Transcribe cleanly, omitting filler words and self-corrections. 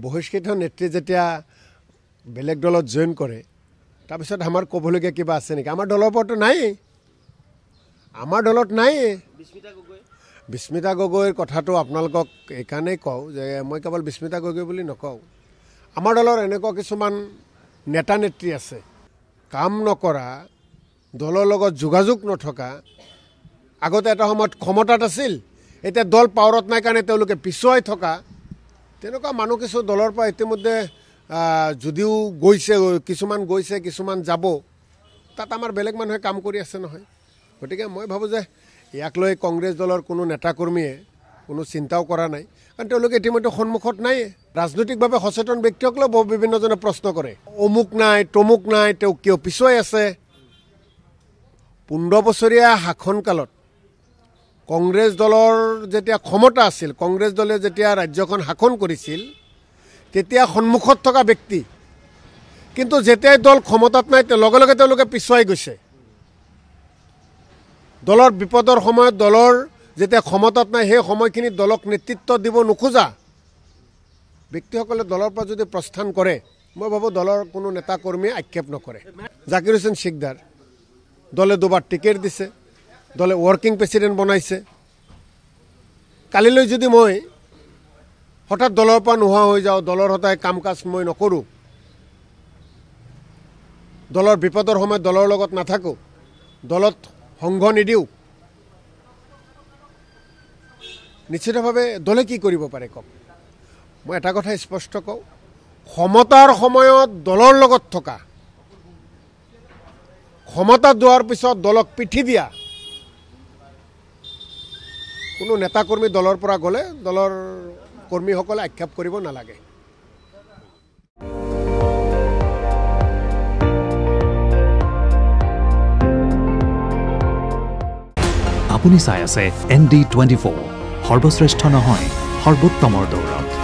বহিষ্কৃত নেত্ৰী যেতিয়া বেলেগ দলত জইন কৰে তাৰপিছত আমাৰ ক'বলগীয়া কিবা আছে নেকি? আমাৰ দলৰ ওপৰতো নাই, আমাৰ দলত নাই। বিস্মিতা গগৈৰ কথাটো আপোনালোকক এইকাৰণেই কওঁ যে মই কেৱল বিস্মিতা গগৈ বুলি নকওঁ। আমাৰ দলৰ এনেকুৱা কিছুমান নেতা নেত্ৰী আছে, কাম নকৰা, দলৰ লগত যোগাযোগ নথকা, আগতে এটা সময়ত ক্ষমতাত আছিল, এতিয়া দল পাৱাৰত নাই কাৰণে তেওঁলোকে পিছুৱাই থকা, তেনেকুৱা মানুহ কিছু দলৰ পৰা ইতিমধ্যে যদিও গৈছে, কিছুমান যাব, তাত আমাৰ বেলেগ মানুহে কাম কৰি আছে নহয়। গতিকে মই ভাবোঁ যে ইয়াক লৈ কংগ্ৰেছ দলৰ কোনো নেতাকৰ্মীয়ে কোনো চিন্তাও কৰা নাই, কাৰণ তেওঁলোকে ইতিমধ্যে সন্মুখত নাই। ৰাজনৈতিকভাৱে সচেতন ব্যক্তিসকলেও বিভিন্নজনে প্ৰশ্ন কৰে, অমুক নাই তমুক নাই, তেওঁ কিয় পিছুৱাই আছে। 15 বছৰীয়া শাসনকালত কংগ্ৰেছ দলৰ যেতিয়া ক্ষমতা আছিল, কংগ্ৰেছ দলে যেতিয়া ৰাজ্যখন শাসন কৰিছিল, তেতিয়া সন্মুখত থকা ব্যক্তি, কিন্তু যেতিয়াই দল ক্ষমতাত নাই লগে লগে তেওঁলোকে পিছুৱাই গৈছে। দলৰ বিপদৰ সময়ত, দলৰ যেতিয়া ক্ষমতাত নাই সেই সময়খিনিত দলক নেতৃত্ব দিব নোখোজা ব্যক্তিসকলে দলৰ পৰা যদি প্ৰস্থান কৰে, মই ভাবোঁ দলৰ কোনো নেতাকৰ্মীয়ে আক্ষেপ নকৰে। জাকিৰ হুছেইন সিকদাৰ দলে 2বাৰ টিকেট দিছে, দলে ৱৰ্কিং প্ৰেচিডেণ্ট বনাইছে। কালিলৈ যদি মই হঠাৎ দলৰ পৰা নোহোৱা হৈ যাওঁ, দলৰ হতাই কাম কাজ মই নকৰোঁ, দলৰ বিপদৰ সময়ত দলৰ লগত নাথাকোঁ, দলত সংগ নিদিওঁ, নিশ্চিতভাৱে দলে কি কৰিব পাৰে কওক? মই এটা কথা স্পষ্ট কওঁ, ক্ষমতাৰ সময়ত দলৰ লগত থকা, ক্ষমতা যোৱাৰ পিছত দলক পিঠি দিয়া কোনো নেতাকৰ্মী দলৰ পৰা গ'লে দলৰ কৰ্মীসকলে আক্ষেপ কৰিব নালাগে। আপুনি চাই আছে ND24, সৰ্বশ্ৰেষ্ঠ নহয় সৰ্বোত্তমৰ দৌৰ।